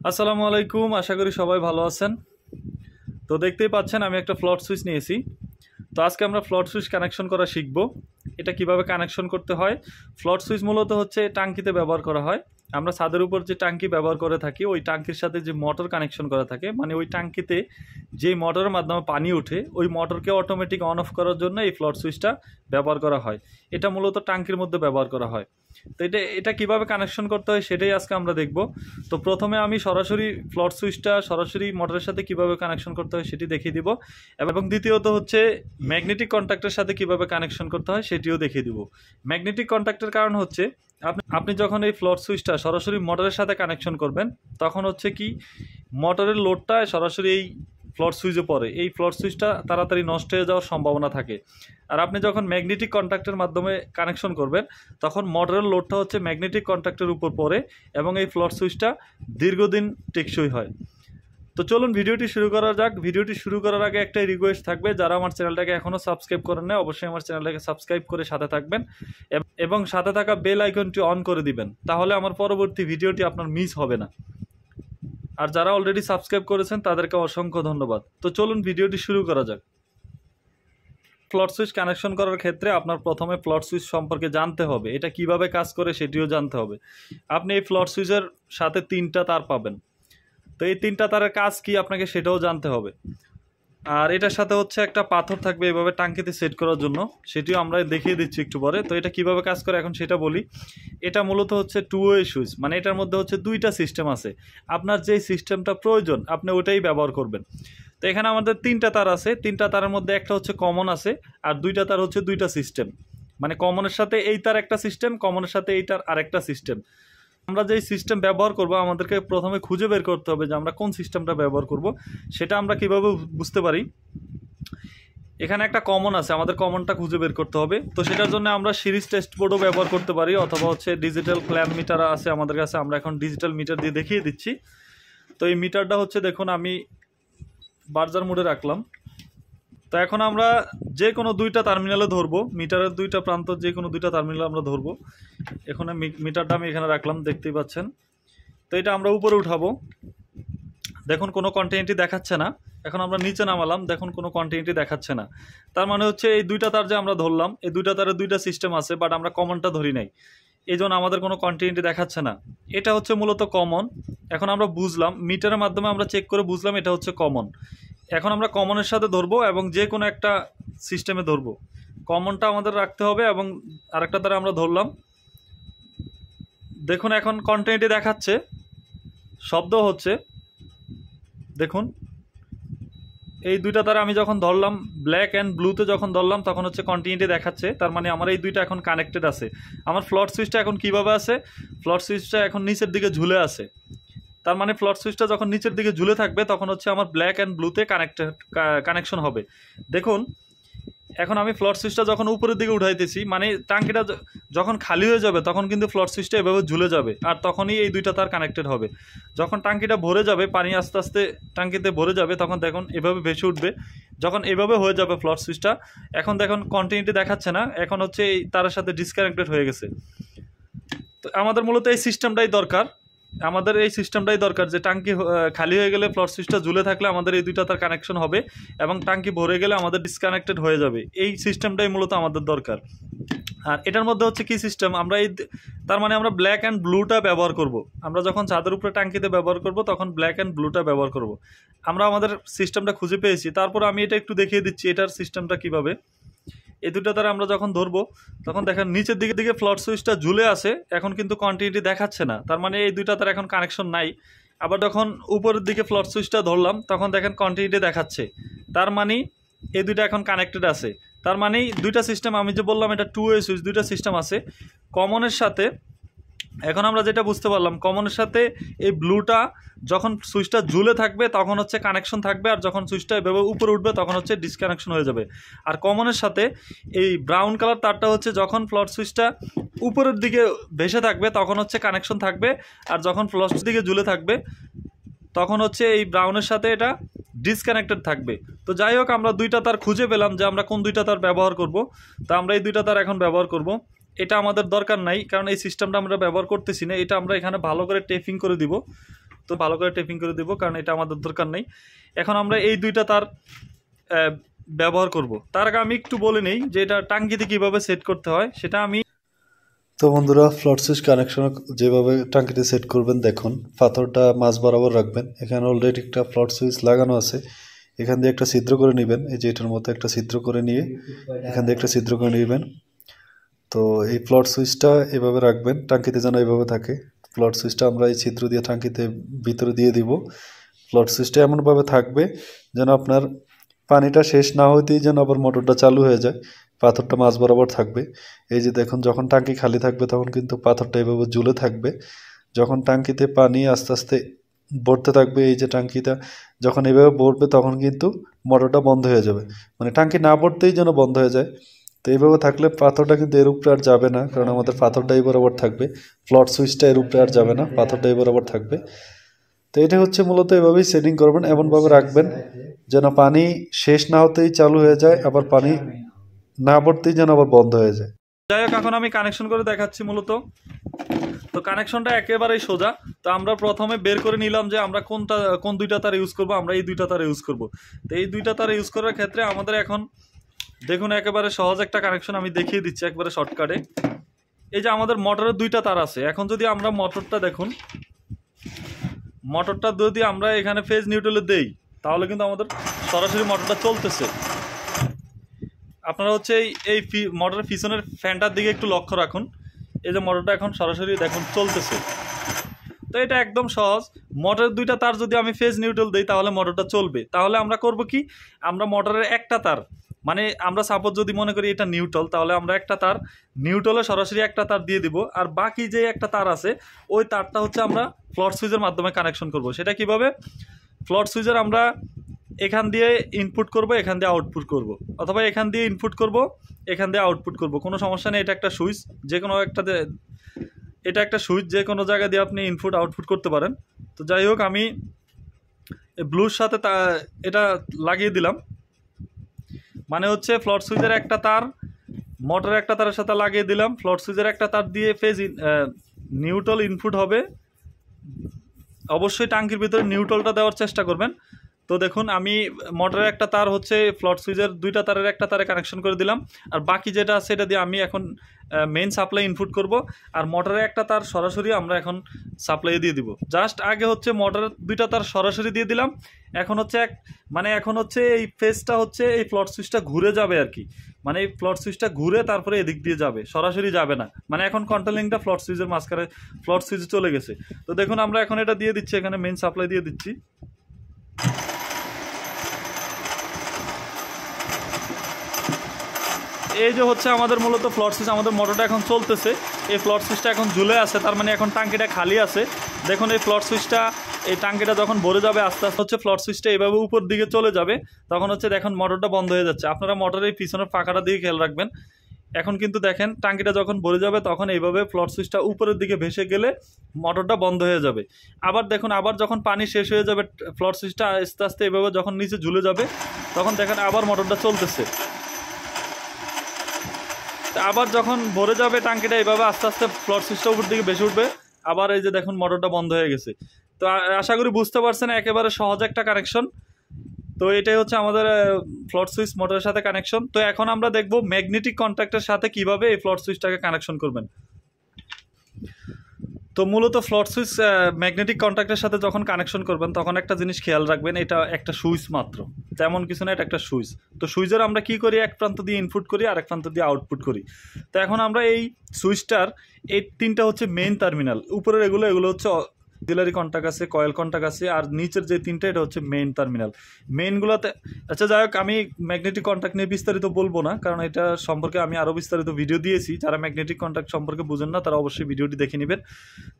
আসসালামু আলাইকুম, আশা করি সবাই ভালো আছেন। তো দেখতেই পাচ্ছেন আমি একটা ফ্লট সুইচ নিয়েছি। তো আজকে আমরা ফ্লট সুইচ কানেকশন করা শিখব। এটা কিভাবে কানেকশন করতে হয়। ফ্লট সুইচ মূলত হচ্ছে টাঙ্কিতে ব্যবহার করা হয়। আমরা ছাদের উপর যে টাঙ্কি ব্যবহার করে থাকি ওই টাঙ্কির সাথে যে মোটর কানেকশন করা থাকে, মানে ওই টাঙ্কিতে যেই মোটরের মাধ্যমে পানি ওঠে ওই মোটরকে অটোমেটিক অন অফ করার জন্য এই ফ্লট সুইচটা ব্যবহার করা হয়। এটা মূলত টাঙ্কির মধ্যে ব্যবহার করা হয়। তো এটা কীভাবে কানেকশন করতে হয় সেটাই আজকে আমরা দেখব। তো প্রথমে আমি সরাসরি ফ্লট সুইচটা সরাসরি মোটরের সাথে কিভাবে কানেকশন করতে হয় সেটি দেখিয়ে দিব, এবং দ্বিতীয়ত হচ্ছে ম্যাগনেটিক কন্ট্যাক্টের সাথে কিভাবে কানেকশন করতে হয় সেটিও দেখিয়ে দিব। ম্যাগনেটিক কন্ট্যাক্টের কারণ হচ্ছে আপনি যখন এই ফ্লট সুইচটা সরাসরি মোটরের সাথে কানেকশন করবেন তখন হচ্ছে কি মোটরের লোডটা সরাসরি এই ফ্লট সুইচে পড়ে, এই ফ্লট সুইচটা তাড়াতাড়ি নষ্ট হয়ে যাওয়ার সম্ভাবনা থাকে। আর আপনি যখন ম্যাগনেটিক কন্ট্যাক্টের মাধ্যমে কানেকশন করবেন তখন মোটরের লোডটা হচ্ছে ম্যাগনেটিক কন্ট্যাক্টের উপর পড়ে এবং এই ফ্লট সুইচটা দীর্ঘদিন টেকসই হয়। তো চলুন ভিডিওটি শুরু করা যাক। ভিডিওটি শুরু করার আগে একটাই রিকোয়েস্ট থাকবে, যারা আমার চ্যানেলটাকে এখনও সাবস্ক্রাইব করেন না অবশ্যই আমার চ্যানেলটাকে সাবস্ক্রাইব করে সাথে থাকবেন এবং সাথে থাকা বেল আইকনটি অন করে দিবেন, তাহলে আমার পরবর্তী ভিডিওটি আপনার মিস হবে না। আর যারা অলরেডি সাবস্ক্রাইব করেছেন তাদেরকে অসংখ্য ধন্যবাদ। তো চলুন ভিডিওটি শুরু করা যাক। ফ্লট সুইচ কানেকশন করার ক্ষেত্রে আপনার প্রথমে ফ্লট সুইচ সম্পর্কে জানতে হবে, এটা কিভাবে কাজ করে সেটিও জানতে হবে। আপনি এই ফ্লট সুইচের সাথে 3টা তার পাবেন, তো এই 3টা তারের কাজ কি আপনাকে সেটাও জানতে হবে। আর এটার সাথে হচ্ছে একটা পাথর থাকবে এভাবে টাঙ্কিতে সেট করার জন্য, সেটিও আমরা দেখিয়ে দিচ্ছি একটু পরে। তো এটা কিভাবে কাজ করে এখন সেটা বলি। এটা মূলত হচ্ছে 2-ওয়ে সুইচ, মানে এটার মধ্যে হচ্ছে 2টা সিস্টেম আছে। আপনার যেই সিস্টেমটা প্রয়োজন আপনি ওটাই ব্যবহার করবেন। তো এখানে আমাদের 3টা তার আছে, 3টা তারের মধ্যে একটা হচ্ছে কমন আছে আর 2টা তার হচ্ছে 2টা সিস্টেম, মানে কমনের সাথে এই তার একটা সিস্টেম, কমনের সাথে এই তার আরেকটা সিস্টেম। আমরা যেই সিস্টেম ব্যবহার করব আমাদেরকে প্রথমে খুঁজে বের করতে হবে যে আমরা কোন সিস্টেমটা ব্যবহার করব। সেটা আমরা কিভাবে বুঝতে পারি, এখানে একটা কমন আছে, আমাদের কমনটা খুঁজে বের করতে হবে। তো সেটার জন্য আমরা সিরিজ টেস্ট বোর্ডও ব্যবহার করতে পারি, অথবা হচ্ছে ডিজিটাল ক্ল্যাম্প মিটার আছে আমাদের কাছে, আমরা এখন ডিজিটাল মিটার দিয়ে দেখিয়ে দিচ্ছি। তো এই মিটারটা হচ্ছে দেখুন আমি বার্জার মোডে রাখলাম। তো এখন আমরা যে কোনো 2টা টার্মিনালে ধরবো, মিটারের 2টা প্রান্ত যে কোনো 2টা টার্মিনালে আমরা ধরবো। এখানে মিটারটা আমি এখানে রাখলাম, দেখতেই পাচ্ছেন। তো এটা আমরা উপরে উঠাবো, দেখুন কোনো কন্টিনিউটি দেখাচ্ছে না। এখন আমরা নিচে নামালাম, দেখুন কোনো কন্টিনিউটি দেখাচ্ছে না। তার মানে হচ্ছে এই 2টা তার যে আমরা ধরলাম এই 2টা তারের 2টা সিস্টেম আছে, বাট আমরা কমনটা ধরি নাই, এই জন্য আমাদের কোনো কন্টিনিউটি দেখাচ্ছে না। এটা হচ্ছে মূলত কমন। এখন আমরা বুঝলাম, মিটারের মাধ্যমে আমরা চেক করে বুঝলাম এটা হচ্ছে কমন। এখন আমরা কমনের সাথে ধরবো এবং যে কোনো একটা সিস্টেমে ধরবো, কমনটা আমাদের রাখতে হবে। এবং আরেকটা তারা আমরা ধরলাম, দেখুন এখন কন্টিনিউটি দেখাচ্ছে, শব্দ হচ্ছে, দেখুন এই 2টা তারা আমি যখন ধরলাম ব্ল্যাক অ্যান্ড ব্লুতে যখন ধরলাম তখন হচ্ছে কন্টিনিউটি দেখাচ্ছে। তার মানে আমার এই 2টা এখন কানেক্টেড আছে। আমার ফ্লট সুইচটা এখন কিভাবে আছে, ফ্লট সুইচটা এখন নিচের দিকে ঝুলে আছে। তার মানে ফ্লট সুইচটা যখন নিচের দিকে ঝুলে থাকবে তখন হচ্ছে আমার ব্ল্যাক অ্যান্ড ব্লুতে কানেকশন হবে। দেখুন এখন আমি ফ্লট সুইচটা যখন উপরের দিকে উঠাইতেছি, মানে টাঙ্কিটা যখন খালি হয়ে যাবে তখন কিন্তু ফ্লট সুইচটা এভাবে ঝুলে যাবে, আর তখনই এই 2টা তার কানেক্টেড হবে। যখন টাঙ্কিটা ভরে যাবে, পানি আস্তে আস্তে টাঙ্কিতে ভরে যাবে, তখন দেখুন এভাবে ভেসে উঠবে। যখন এভাবে হয়ে যাবে ফ্লট সুইচটা, এখন দেখুন কন্টিনিউটি দেখাচ্ছে না, এখন হচ্ছে এই তারের সাথে ডিসকানেক্টেড হয়ে গেছে। তো আমাদের মূলত এই সিস্টেমটাই দরকার, যে টাঙ্কি খালি হয়ে গেলে ফ্লট সুইচটা ঝুলে থাকলে আমাদের এই 2টা তার কানেকশন হবে এবং টাঙ্কি ভরে গেলে আমাদের ডিসকানেক্টেড হয়ে যাবে। এই সিস্টেমটাই মূলত আমাদের দরকার। আর এটার মধ্যে হচ্ছে কি সিস্টেম, আমরা তার মানে আমরা ব্ল্যাক অ্যান্ড ব্লুটা ব্যবহার করব। আমরা যখন ছাদের উপরে টাঙ্কিতে ব্যবহার করব তখন ব্ল্যাক অ্যান্ড ব্লুটা ব্যবহার করব। আমরা আমাদের সিস্টেমটা খুঁজে পেয়েছি, তারপর আমি এটা একটু দেখিয়ে দিচ্ছি এটার সিস্টেমটা কিভাবে। এই 2টা তারা আমরা যখন ধরবো তখন দেখেন নিচের দিকে ফ্লট সুইচটা ঝুলে আছে, এখন কিন্তু কন্টিনিউটি দেখাচ্ছে না, তার মানে এই 2টা তার এখন কানেকশন নাই। আবার যখন উপরের দিকে ফ্লট সুইচটা ধরলাম তখন দেখেন কন্টিনিউটি দেখাচ্ছে, তার মানে এই 2টা এখন কানেক্টেড আছে। তার মানে 2টা সিস্টেম, আমি যে বললাম এটা 2-ওয়ে সুইচ, 2টা সিস্টেম আছে। কমনের সাথে এখন আমরা যেটা বুঝতে পারলাম, কমনের সাথে এই ব্লুটা যখন সুইচটা ঝুলে থাকবে তখন হচ্ছে কানেকশন থাকবে, আর যখন সুইচটা এভাবে উপরে উঠবে তখন হচ্ছে ডিসকানেকশন হয়ে যাবে। আর কমনের সাথে এই ব্রাউন কালার তারটা হচ্ছে যখন ফ্লট সুইচটা উপরের দিকে ভেসে থাকবে তখন হচ্ছে কানেকশন থাকবে, আর যখন ফ্লট দিকে ঝুলে থাকবে তখন হচ্ছে এই ব্রাউনের সাথে এটা ডিসকানেক্টেড থাকবে। তো যাই হোক, আমরা 2টা তার খুঁজে পেলাম যে আমরা কোন 2টা তার ব্যবহার করব। তো আমরা এই 2টা তার এখন ব্যবহার করব। এটা আমাদের দরকার নাই, কারণ এই সিস্টেমটা আমরা ব্যবহার করতেছি না, এটা আমরা এখানে ভালো করে টেপিং করে দিব। তো ভালো করে টেপিং করে দেবো, কারণ এটা আমাদের দরকার নেই। এখন আমরা এই দুইটা তার ব্যবহার করব। তার আগে আমি একটু বলে নেই যে এটা টাঙ্কিতে কীভাবে সেট করতে হয় সেটা আমি। তো বন্ধুরা, ফ্লট সুইচ কানেকশন যেভাবে টাঙ্কিতে সেট করবেন, দেখুন পাথরটা মাঝ বরাবর রাখবেন। এখানে অলরেডি একটা ফ্লট সুইচ লাগানো আছে, এখান দিয়ে একটা ছিদ্র করে নেবেন। এই যে এটার মতো একটা ছিদ্র করে নিয়ে এখান দিয়ে একটা ছিদ্র করে নেবেন। তো এই ফ্লট সুইচটা এভাবে রাখবেন, টাঙ্কিতে যেন এভাবে থাকে। ফ্লট সুইচটা আমরা এই ছিদ্র দিয়ে টাঙ্কিতে ভিতরে দিয়ে দিব। ফ্লট সুইচটা এমনভাবে থাকবে যেন আপনার পানিটা শেষ না হতেই যেন আবার মোটরটা চালু হয়ে যায়। পাথরটা মাঝ বরাবর থাকবে। এই যে দেখুন, যখন টাঙ্কি খালি থাকবে তখন কিন্তু পাথরটা এভাবে ঝুলে থাকবে। যখন টাঙ্কিতে পানি আস্তে আস্তে ভরতে থাকবে, এই যে টাঙ্কিটা যখন এভাবে ভরবে তখন কিন্তু মোটরটা বন্ধ হয়ে যাবে, মানে টাঙ্কি না ভরতেই যেন বন্ধ হয়ে যায়। তো এইভাবে থাকলে পাথরটা কিন্তু এর উপরে আর যাবে না, কারণ আমাদের পাথরটা এই বরাবর থাকবে। ফ্লট সুইচটা এর উপরে আর যাবে না, পাথরটা এই বরাবর থাকবে। তো এটা হচ্ছে মূলত এভাবেই সেটিং করবেন, এমনভাবে রাখবেন যেন পানি শেষ না হতেই চালু হয়ে যায়, আবার পানি না ভরতেই যেন আবার বন্ধ হয়ে যায়। যাই হোক, এখন আমি কানেকশন করে দেখাচ্ছি মূলত। তো কানেকশনটা একেবারেই সোজা। তো আমরা প্রথমে বের করে নিলাম যে আমরা কোন দুইটা তার ইউজ করব। আমরা এই দুইটা তার ইউজ করব। তো এই দুইটা তার ইউজ করার ক্ষেত্রে আমাদের এখন দেখুন একেবারে সহজ একটা কানেকশন আমি দেখিয়ে দিচ্ছি একবারে শর্টকাটে। এই যে আমাদের মোটরের দুইটা তার আছে। এখন যদি আমরা মোটরটা দেখুন, মোটরটা যদি আমরা এখানে ফেজ নিউট্রালে দেই তাহলে কিন্তু আমাদের সরাসরি মোটরটা চলতেছে। আপনারা হচ্ছে এই মোটরের পিছনের ফ্যানটার দিকে একটু লক্ষ্য রাখুন। এই যে মোটরটা এখন সরাসরি দেখুন চলতেছে। তো এটা একদম সহজ। মোটরের দুইটা তার যদি আমি ফেজ নিউট্রাল দিই তাহলে মোটরটা চলবে। তাহলে আমরা করব কি, আমরা মোটরের একটা তার, মানে আমরা সাপোজ যদি মনে করি এটা নিউট্রাল, তাহলে আমরা একটা তার নিউট্রালে সরাসরি একটা তার দিয়ে দিব। আর বাকি যে একটা তার আছে ওই তারটা হচ্ছে আমরা ফ্লট সুইচের মাধ্যমে কানেকশন করব। সেটা কিভাবে, ফ্লট সুইচের আমরা এখান দিয়ে ইনপুট করব, এখান দিয়ে আউটপুট করব, অথবা এখান দিয়ে ইনপুট করব, এখান দিয়ে আউটপুট করব, কোনো সমস্যা নেই। এটা একটা সুইচ, যে কোনো একটাতে, এটা একটা সুইচ যে কোনো জায়গা দিয়ে আপনি ইনপুট আউটপুট করতে পারেন। তো যাই হোক, আমি ব্লুর সাথে এটা লাগিয়ে দিলাম। মানে হচ্ছে ফ্লট সুইচের একটা তার মোটরের একটা তারের সাথে লাগিয়ে দিলাম। ফ্লট সুইচের একটা তার দিয়ে ফেজ নিউট্রাল ইনপুট হবে। অবশ্যই টাঙ্কির ভিতরে নিউট্রালটা দেওয়ার চেষ্টা করবেন। তো দেখুন আমি মোটরের একটা তার হচ্ছে ফ্লট সুইচের দুইটা তারের একটা তারে কানেকশন করে দিলাম। আর বাকি যেটা আছে এটা দিয়ে আমি এখন মেইন সাপ্লাই ইনপুট করব। আর মোটরের একটা তার সরাসরি আমরা এখন সাপ্লাই দিয়ে দিব। জাস্ট আগে হচ্ছে মোটরের দুইটা তার সরাসরি দিয়ে দিলাম। এখন হচ্ছে এখন হচ্ছে এই ফেজটা হচ্ছে এই ফ্লট সুইচটা ঘুরে যাবে আর কি। মানে এই ফ্লট সুইচটা ঘুরে তারপরে এদিক দিয়ে যাবে, সরাসরি যাবে না। মানে এখন কন্ট্রোলিংটা ফ্লট সুইচের মাঝখানে ফ্লট সুইচে চলে গেছে। তো দেখুন আমরা এখন এটা দিয়ে দিচ্ছি, এখানে মেইন সাপ্লাই দিয়ে দিচ্ছি। এই যে হচ্ছে আমাদের মূলত ফ্লট সুইচ, আমাদের মোটরটা এখন চলতেছে। এই ফ্লট সুইচটা এখন ঝুলে আছে, তার মানে এখন টাঙ্কিটা খালি আছে। দেখুন এই ফ্লট সুইচটা, এই টাঙ্কিটা যখন ভরে যাবে আস্তে আস্তে হচ্ছে ফ্লট সুইচটা এইভাবে উপর দিকে চলে যাবে। তখন হচ্ছে দেখুন মোটরটা বন্ধ হয়ে যাচ্ছে। আপনারা মোটরের পিছনের পাখাটা দিকে খেয়াল রাখবেন। এখন কিন্তু দেখেন টাঙ্কিটা যখন ভরে যাবে তখন এইভাবে ফ্লট সুইচটা উপরের দিকে ভেসে গেলে মোটরটা বন্ধ হয়ে যাবে। আবার দেখুন, আবার যখন পানি শেষ হয়ে যাবে ফ্লট সুইচটা আস্তে আস্তে এইভাবে যখন নিচে ঝুলে যাবে তখন দেখেন আবার মোটরটা চলতেছে। আবার যখন ভরে যাবে টাঙ্কিটা এইভাবে আস্তে আস্তে ফ্লট সুইচটা উপর দিকে ভেসে উঠবে। আবার এই যে দেখুন মোটরটা বন্ধ হয়ে গেছে। তো আশা করি বুঝতে পারছেন, একেবারে সহজ একটা কানেকশন। তো এটাই হচ্ছে আমাদের ফ্লট সুইচ মোটরের সাথে কানেকশন। তো এখন আমরা দেখব ম্যাগনেটিক কন্ট্যাক্টের সাথে কিভাবে এই ফ্লট সুইচটাকে কানেকশন করবেন। তো মূলত ফ্লট সুইচ ম্যাগনেটিক কন্ট্যাক্টের সাথে যখন কানেকশন করবেন তখন একটা জিনিস খেয়াল রাখবেন, এটা একটা সুইচ মাত্র, তেমন কিছু না, এটা একটা সুইচ। তো সুইচের আমরা কি করি, এক প্রান্ত দিয়ে ইনপুট করি আর এক প্রান্ত দিয়ে আউটপুট করি। তো এখন আমরা এই সুইচটার এই তিনটা হচ্ছে মেইন টার্মিনাল, উপরের এগুলো হচ্ছে অক্সিলারি কন্ট্যাক্ট আছে, কয়েল কন্ট্যাক্ট আছে, আর নিচের যে তিনটা এটা হচ্ছে মেইন টার্মিনাল। মেইনগুলোতে, আচ্ছা যাই হোক, আমি ম্যাগনেটিক কন্ট্যাক্ট নিয়ে বিস্তারিত বলবো না, কারণ এটা সম্পর্কে আমি আরও বিস্তারিত ভিডিও দিয়েছি। যারা ম্যাগনেটিক কন্ট্যাক্ট সম্পর্কে বুঝেন না তারা অবশ্যই ভিডিওটি দেখে নেবেন।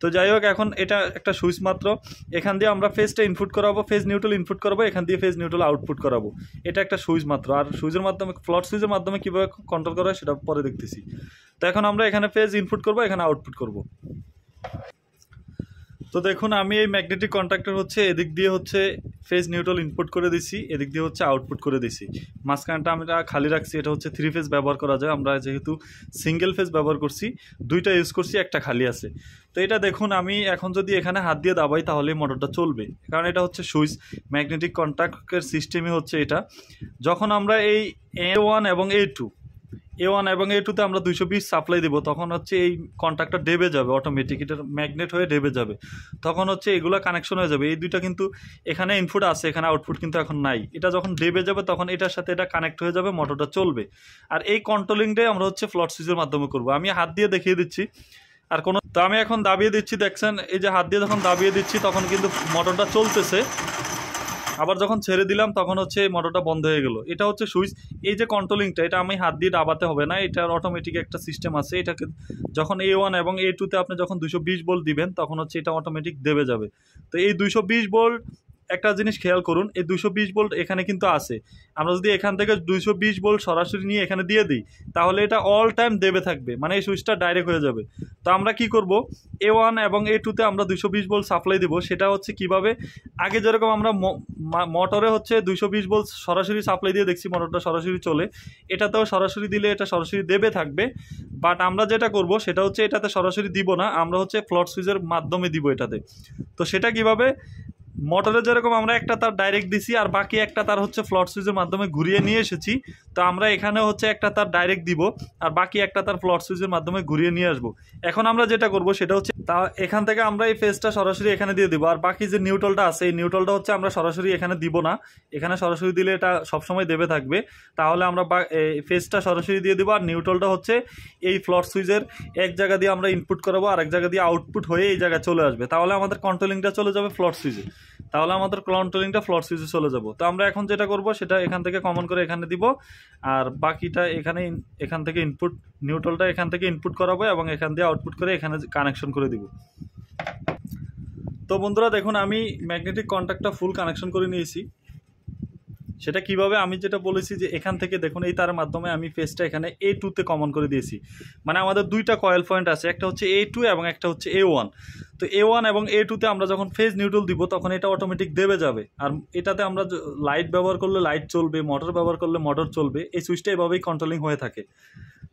তো যাই হোক, এখন এটা একটা সুইচ মাত্র। এখান দিয়ে আমরা ফেজটা ইনপুট করাবো, ফেজ নিউট্রাল ইনপুট করাবো, এখান দিয়ে ফেজ নিউট্রাল আউটপুট করাবো। এটা একটা সুইচ মাত্র। আর সুইচের মাধ্যমে, ফ্লট সুইচের মাধ্যমে কীভাবে কন্ট্রোল করা হয় সেটা পরে দেখতেছি। তো এখন আমরা এখানে ফেজ ইনপুট করবো, এখানে আউটপুট করবো। তো দেখুন আমি এই ম্যাগনেটিক কন্ট্যাক্টর হচ্ছে এদিক দিয়ে হচ্ছে ফেজ নিউট্রাল ইনপুট করে দিছি, এদিক দিয়ে হচ্ছে আউটপুট করে দিছি। মাঝখানটা আমরা খালি রাখছি, এটা হচ্ছে 3 ফেজ ব্যবহার করা যায়। আমরা যেহেতু সিঙ্গেল ফেজ ব্যবহার করছি, দুইটা ইউজ করছি, একটা খালি আছে। তো এটা দেখুন আমি এখন যদি এখানে হাত দিয়ে দাবাই তাহলে মোটরটা চলবে, কারণ এটা হচ্ছে সুইচ। ম্যাগনেটিক কন্ট্যাক্টের সিস্টেমই হচ্ছে এটা। যখন আমরা এই A1 এবং A1 এবং A2-তে আমরা 220 সাপ্লাই দেবো, তখন হচ্ছে এই কন্ট্যাক্টটা ডেবে যাবে অটোমেটিক, এটা ম্যাগনেট হয়ে ডেবে যাবে। তখন হচ্ছে এগুলো কানেকশন হয়ে যাবে। এই দুইটা কিন্তু এখানে ইনপুট আছে, এখানে আউটপুট কিন্তু এখন নাই। এটা যখন ডেবে যাবে তখন এটার সাথে এটা কানেক্ট হয়ে যাবে, মোটরটা চলবে। আর এই কন্ট্রোলিংটাই আমরা হচ্ছে ফ্লট সুইচের মাধ্যমে করবো। আমি হাত দিয়ে দেখিয়ে দিচ্ছি। আর কোনো তো আমি এখন দাবিয়ে দিচ্ছি, দেখছেন এই যে হাত দিয়ে যখন দাবিয়ে দিচ্ছি তখন কিন্তু মোটরটা চলতেছে। আবার যখন ছেড়ে দিলাম তখন হচ্ছে মোটরটা বন্ধ হয়ে গেল। এটা হচ্ছে সুইচ। এই যে কন্ট্রোলিংটা, এটা আমি হাত দিয়ে দাবাতে হবে না, এটার অটোমেটিক একটা সিস্টেম আছে। এটাকে যখন A1 এবং A2-তে আপনি যখন 220 ভোল্ট দিবেন তখন হচ্ছে এটা অটোমেটিক দেবে যাবে। তো এই 220 ভোল্ট, একটা জিনিস খেয়াল করুন, এই 220 ভোল্ট এখানে কিন্তু আছে। আমরা যদি এখান থেকে 220 ভোল্ট সরাসরি নিয়ে এখানে দিয়ে দিই তাহলে এটা অল টাইম দেবে থাকবে, মানে এই সুইচটা ডাইরেক্ট হয়ে যাবে। তো আমরা কি করব, A1 এবং A2-তে আমরা 220 ভোল্ট সাপ্লাই দেবো। সেটা হচ্ছে কিভাবে, আগে যেরকম আমরা মোটরে হচ্ছে 220 ভোল্ট সরাসরি সাপ্লাই দিয়ে দেখছি মোটরটা সরাসরি চলে, এটাতেও সরাসরি দিলে এটা সরাসরি দেবে থাকবে। বাট আমরা যেটা করব সেটা হচ্ছে এটাতে সরাসরি দিব না, আমরা হচ্ছে ফ্লট সুইচের মাধ্যমে দিব এটাতে। তো সেটা কিভাবে, মোটরে যেরকম আমরা একটা তার ডাইরেক্ট দিছি আর বাকি একটা তার হচ্ছে ফ্লট সুইচের মাধ্যমে ঘুরিয়ে নিয়ে এসেছি, তো আমরা এখানে হচ্ছে একটা তার ডাইরেক্ট দিব আর বাকি একটা তার ফ্লট সুইচের মাধ্যমে ঘুরিয়ে নিয়ে আসবো। এখন আমরা যেটা করব সেটা হচ্ছে তা এখান থেকে আমরা এই ফেজটা সরাসরি এখানে দিয়ে দিব, আর বাকি যে নিউট্রালটা আছে এই নিউট্রালটা হচ্ছে আমরা সরাসরি এখানে দিব না। এখানে সরাসরি দিলে এটা সবসময় দেবে থাকবে, তাহলে আমরা ফেজটা সরাসরি দিয়ে দিব। আর নিউট্রালটা হচ্ছে এই ফ্লট সুইচের এক জায়গা দিয়ে আমরা ইনপুট করাবো আর এক জায়গা দিয়ে আউটপুট হয়ে এই জায়গায় চলে আসবে, তাহলে আমাদের কন্ট্রোলিংটা চলে যাবে ফ্লট সুইচে, তাহলে আমাদের কন্ট্রোলিংটা ফ্লট সুইচে চলে যাব। তো আমরা এখন যেটা করব সেটা এখান থেকে কমন করে এখানে দিব, আর বাকিটা এখান থেকে ইনপুট, নিউট্রালটা এখান থেকে ইনপুট করাবো এবং এখান দিয়ে আউটপুট করে এখানে কানেকশন করে দিব। তো বন্ধুরা দেখুন আমি ম্যাগনেটিক কন্ট্যাক্টটা ফুল কানেকশন করে নিয়েছি। সেটা কিভাবে, আমি যেটা বলেছি যে এখান থেকে দেখুন এই তার মাধ্যমে আমি ফেজটা এখানে A2-তে কমন করে দিয়েছি। মানে আমাদের দুইটা কয়েল পয়েন্ট আছে, একটা হচ্ছে A2 এবং একটা হচ্ছে A1। তো A1 এবং A2-তে আমরা যখন ফেজ নিউট্রাল দিব তখন এটা অটোমেটিক দেবে যাবে। আর এটাতে আমরা লাইট ব্যবহার করলে লাইট চলবে, মোটর ব্যবহার করলে মোটর চলবে। এই সুইচটা এভাবেই কন্ট্রোলিং হয়ে থাকে।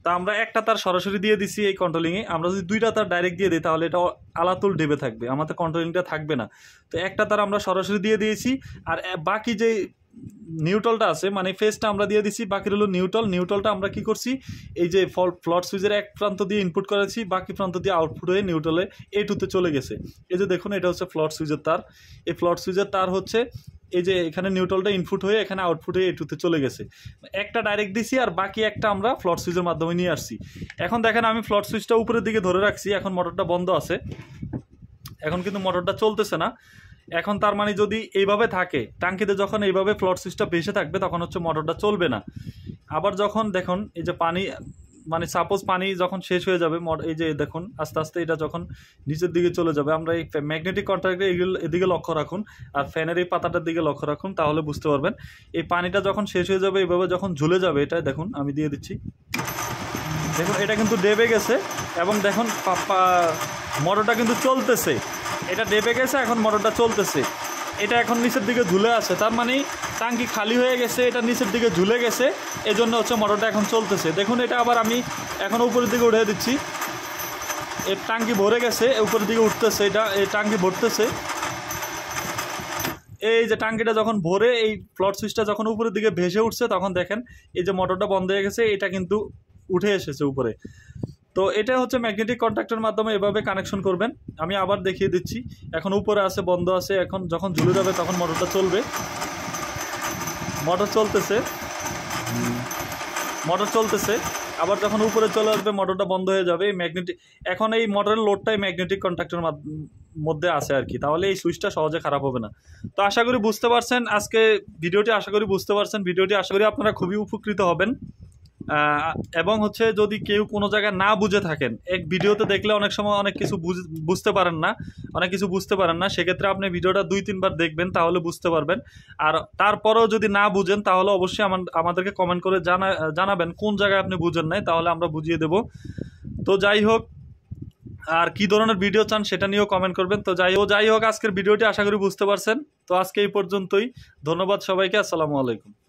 তা আমরা একটা তার সরাসরি দিয়ে দিছি এই কন্ট্রোলিংয়ে, আমরা যদি দুইটা তার ডাইরেক্ট দিয়ে দিই তাহলে এটা আলাতুল ডেবে থাকবে, আমাদের কন্ট্রোলিংটা থাকবে না। তো একটা তার আমরা সরাসরি দিয়ে দিয়েছি, আর বাকি যে নিউট্রালটা আছে মানে ফেজটা আমরা দিয়ে দিছি, বাকি হলো নিউট্রালটা আমরা কি করছি, এই যে ফ্লট সুইচের এক প্রান্ত দিয়ে ইনপুট করেছি, বাকি প্রান্ত দিয়ে আউটপুট হয়ে নিউট্রালে A2-তে চলে গেছে। এই যে দেখুন এটা হচ্ছে ফ্লট সুইচের তার, এই ফ্লট সুইচের তার হচ্ছে এই যে এখানে নিউট্রালটা ইনপুট হয়ে এখানে আউটপুট হয়ে A2-তে চলে গেছে। একটা ডাইরেক্ট দিছি আর বাকি একটা আমরা ফ্লট সুইচের মাধ্যমে নিয়ে আসছি। এখন দেখেন আমি ফ্লট সুইচটা উপরের দিকে ধরে রাখছি, এখন মোটরটা বন্ধ আছে, এখন কিন্তু মোটরটা চলতেছে না। এখন তার মানে যদি এইভাবে থাকে টাঙ্কিতে, যখন এইভাবে ফ্লট সুইচটা ভেসে থাকবে তখন হচ্ছে মোটরটা চলবে না। আবার যখন দেখুন এই যে পানি, মানে সাপোজ পানি যখন শেষ হয়ে যাবে, এই যে দেখুন আস্তে আস্তে এটা যখন নিচের দিকে চলে যাবে, আমরা এই ম্যাগনেটিক কন্ট্যাক্টে এদিকে লক্ষ্য রাখুন আর ফ্যানের এই পাতাটার দিকে লক্ষ্য রাখুন, তাহলে বুঝতে পারবেন। এই পানিটা যখন শেষ হয়ে যাবে এইভাবে যখন ঝুলে যাবে, এটা দেখুন আমি দিয়ে দিচ্ছি, দেখুন এটা কিন্তু ডেবে গেছে এবং দেখুন মোটরটা কিন্তু চলতেছে, এটা ডেবে গেছে, এখন মোটরটা চলতেছে। এটা এখন নিচের দিকে ঝুলে আছে, তার মানে টাঙ্কি খালি হয়ে গেছে, এটা নিচের দিকে ঝুলে গেছে, এই জন্য হচ্ছে মোটরটা এখন চলতেছে। দেখুন এটা আবার আমি এখন উপরের দিকে উঠে দিচ্ছি, এই টাঙ্কি ভরে গেছে, উপরের দিকে উঠতেছে, এটা এই টাঙ্কি ভরতেছে। এই যে টাঙ্কিটা যখন ভরে এই ফ্লট সুইচটা যখন উপরের দিকে ভেসে উঠছে তখন দেখেন এই যে মোটরটা বন্ধ হয়ে গেছে, এটা কিন্তু উঠে এসেছে উপরে। তো এটা হচ্ছে ম্যাগনেটিক কন্ট্যাক্টের মাধ্যমে এভাবে কানেকশন করবেন। আমি আবার দেখিয়ে দিচ্ছি, এখন উপরে আছে, বন্ধ আছে, এখন যখন ঝুলে যাবে তখন মোটরটা চলবে, মোটর চলতেছে। আবার যখন উপরে চলে আসবে মোটরটা বন্ধ হয়ে যাবে। এই ম্যাগনেটিক, এখন এই মোটরের লোডটাই ম্যাগনেটিক কন্ট্যাক্টের মধ্যে আছে আর কি, তাহলে এই সুইচটা সহজে খারাপ হবে না। তো আশা করি বুঝতে পারছেন আজকে ভিডিওটি, আশা করি আপনারা খুবই উপকৃত হবেন। এবং হচ্ছে যদি কেউ কোনো জায়গায় না বুঝে থাকেন, এক ভিডিওতে দেখলে অনেক সময় অনেক কিছু বুঝতে পারেন না, সেক্ষেত্রে আপনি ভিডিওটা 2-3 বার দেখবেন, তাহলে বুঝতে পারবেন। আর তারপরেও যদি না বুঝেন তাহলে অবশ্যই আমাদেরকে কমেন্ট করে জানাবেন কোন জায়গায় আপনি বুঝেন নাই, তাহলে আমরা বুঝিয়ে দেব। তো যাই হোক, আর কি ধরনের ভিডিও চান সেটা নিয়েও কমেন্ট করবেন। তো যাই হোক আজকের ভিডিওটি আশা করি বুঝতে পারছেন। তো আজকে এই পর্যন্তই। ধন্যবাদ সবাইকে। আসসালামু আলাইকুম।